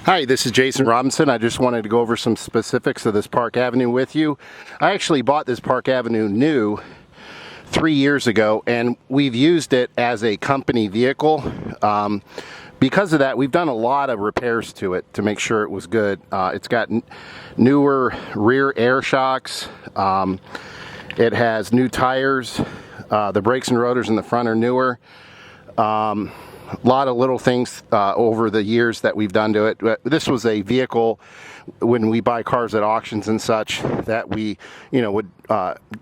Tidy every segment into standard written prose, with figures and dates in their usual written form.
Hi, this is Jason Robinson. I just wanted to go over some specifics of this Park Avenue with you. I actually bought this Park Avenue new 3 years ago, and we've used it as a company vehicle. Because of that, we've done a lot of repairs to it to make sure it was good. It's got newer rear air shocks. It has new tires. The brakes and rotors in the front are newer. A lot of little things over the years that we've done to it. This was a vehicle when we buy cars at auctions and such that we, would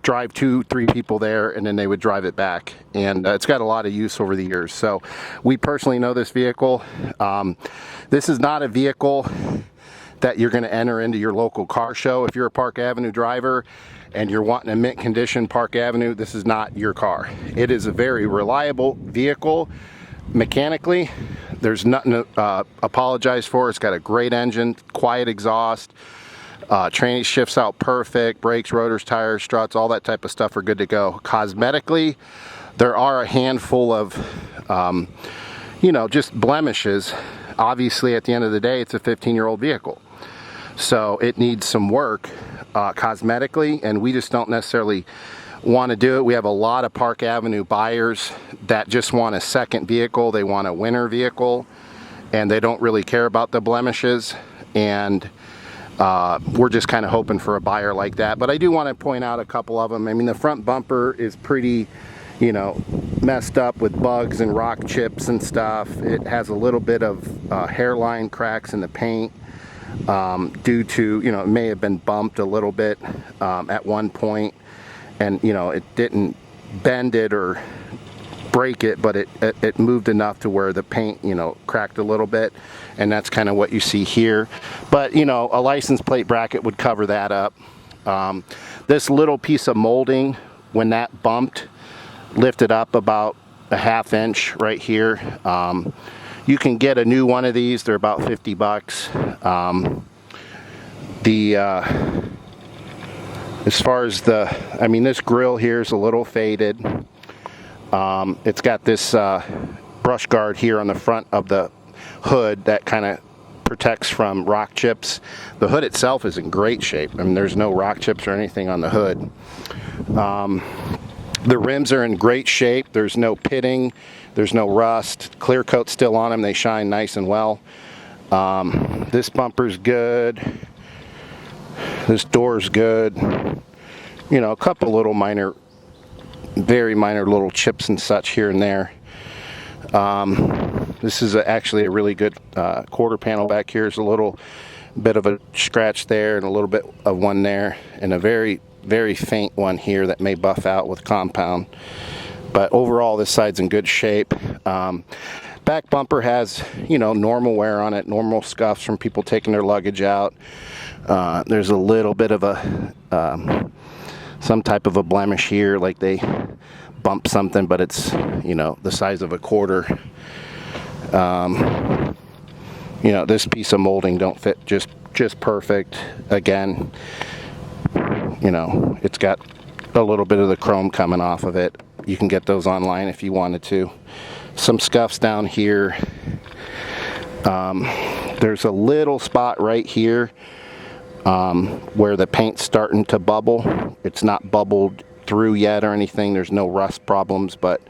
drive 2-3 people there and then they would drive it back. And it's got a lot of use over the years. So we personally know this vehicle. This is not a vehicle that you're going to enter into your local car show. If you're a Park Avenue driver and you're wanting a mint condition Park Avenue, this is not your car. It is a very reliable vehicle. Mechanically, there's nothing to apologize for. It's got a great engine, quiet exhaust, tranny shifts out perfect, brakes, rotors, tires, struts, all that type of stuff are good to go. Cosmetically, there are a handful of, just blemishes. Obviously, at the end of the day, it's a 15-year-old vehicle. So it needs some work cosmetically, and we just don't necessarily want to do it. We have a lot of Park Avenue buyers that just want a second vehicle. They want a winter vehicle and they don't really care about the blemishes, and we're just kind of hoping for a buyer like that. But I do want to point out a couple of them. I mean, the front bumper is pretty messed up with bugs and rock chips and stuff. It has a little bit of hairline cracks in the paint due to, it may have been bumped a little bit at one point. And it didn't bend it or break it, but it moved enough to where the paint cracked a little bit, and that's kind of what you see here. But a license plate bracket would cover that up. This little piece of molding, when that bumped, lifted up about a ½ inch right here. You can get a new one of these. They're about 50 bucks. As far as this grill here is a little faded. It's got this brush guard here on the front of the hood that kind of protects from rock chips. The hood itself is in great shape. I mean, there's no rock chips or anything on the hood. The rims are in great shape. There's no pitting. There's no rust. Clear coat still on them. They shine nice and well. This bumper's good. This door's good. A couple little very minor little chips and such here and there. This is actually a really good quarter panel back here. There's a little bit of a scratch there and a little bit of one there, and a very, very faint one here that may buff out with compound. But overall, this side's in good shape. Back bumper has, normal wear on it, normal scuffs from people taking their luggage out. There's a little bit of some type of a blemish here, like they bumped something, but it's, the size of a quarter. This piece of molding don't fit just perfect. Again, it's got a little bit of the chrome coming off of it. You can get those online if you wanted to. Some scuffs down here. There's a little spot right here where the paint's starting to bubble. It's not bubbled through yet or anything. There's no rust problems, but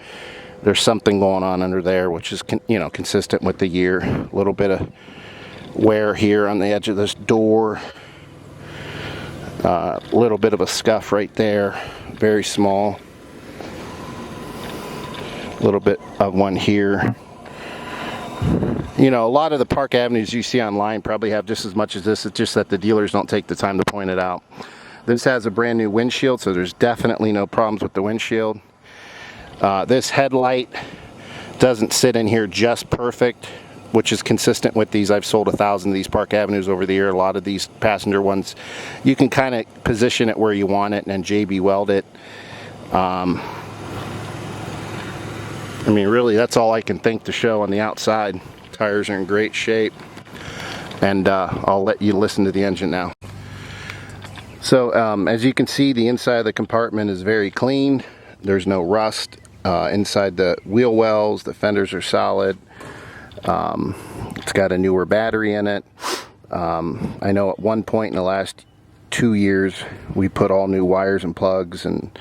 there's something going on under there, which is consistent with the year. A little bit of wear here on the edge of this door. A little bit of a scuff right there, very small. A little bit of one here. A lot of the Park Avenues you see online probably have just as much as this. It's just that the dealers don't take the time to point it out. This has a brand new windshield, so there's definitely no problems with the windshield. This headlight doesn't sit in here just perfect, which is consistent with these. I've sold 1,000 of these Park Avenues over the year. A lot of these passenger ones, you can kind of position it where you want it and then JB weld it. Really, that's all I can think to show on the outside. Tires are in great shape, and I'll let you listen to the engine now. So as you can see, the inside of the compartment is very clean. There's no rust inside the wheel wells. The fenders are solid. It's got a newer battery in it. I know at one point in the last 2 years we put all new wires and plugs, and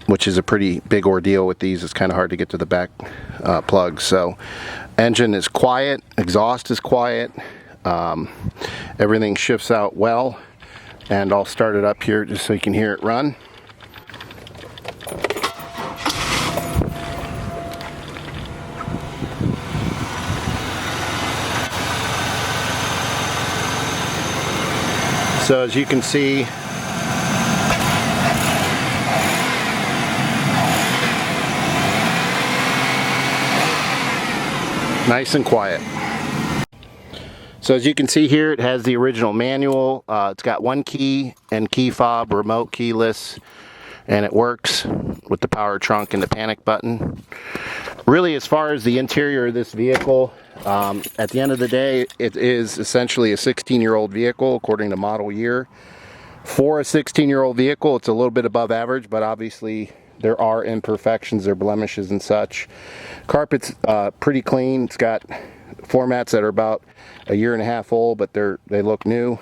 which is a pretty big ordeal with these. It's kind of hard to get to the back plugs. So engine is quiet, exhaust is quiet, everything shifts out well, and I'll start it up here just so you can hear it run. So as you can see, nice and quiet. So as you can see here, it has the original manual. It's got one key and key fob, remote keyless, and it works with the power trunk and the panic button. Really, as far as the interior of this vehicle, at the end of the day, it is essentially a 16-year-old vehicle according to model year. For a 16-year-old vehicle, it's a little bit above average, but obviously there are imperfections or blemishes and such. Carpet's pretty clean. It's got floor mats that are about a year and a half old, but they look new.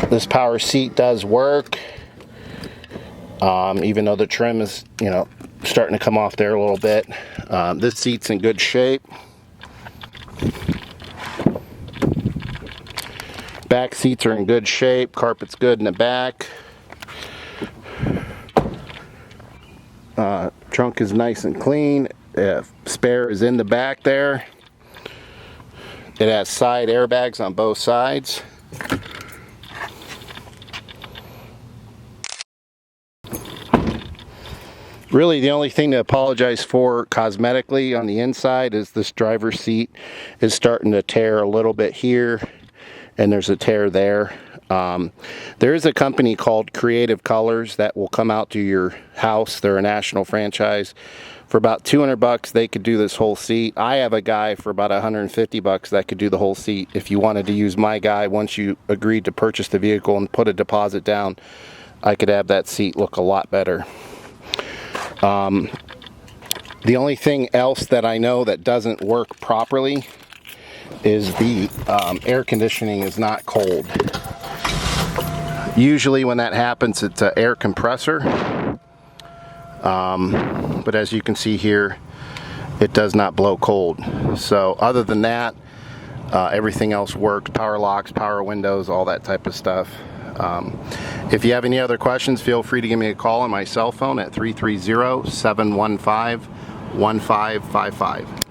This power seat does work, even though the trim is, starting to come off there a little bit. This seat's in good shape. Back seats are in good shape. Carpet's good in the back. Trunk is nice and clean. Spare is in the back there. It has side airbags on both sides. Really, the only thing to apologize for cosmetically on the inside is this driver's seat is starting to tear a little bit here, and there's a tear there. There is a company called Creative Colors that will come out to your house. They're a national franchise. For about $200 they could do this whole seat. I have a guy for about $150 that could do the whole seat. If you wanted to use my guy, once you agreed to purchase the vehicle and put a deposit down, I could have that seat look a lot better. The only thing else that I know that doesn't work properly is the air conditioning is not cold. Usually when that happens, it's an air compressor. But as you can see here, it does not blow cold. So other than that, everything else works. Power locks, power windows, all that type of stuff. If you have any other questions, feel free to give me a call on my cell phone at 330-715-1555.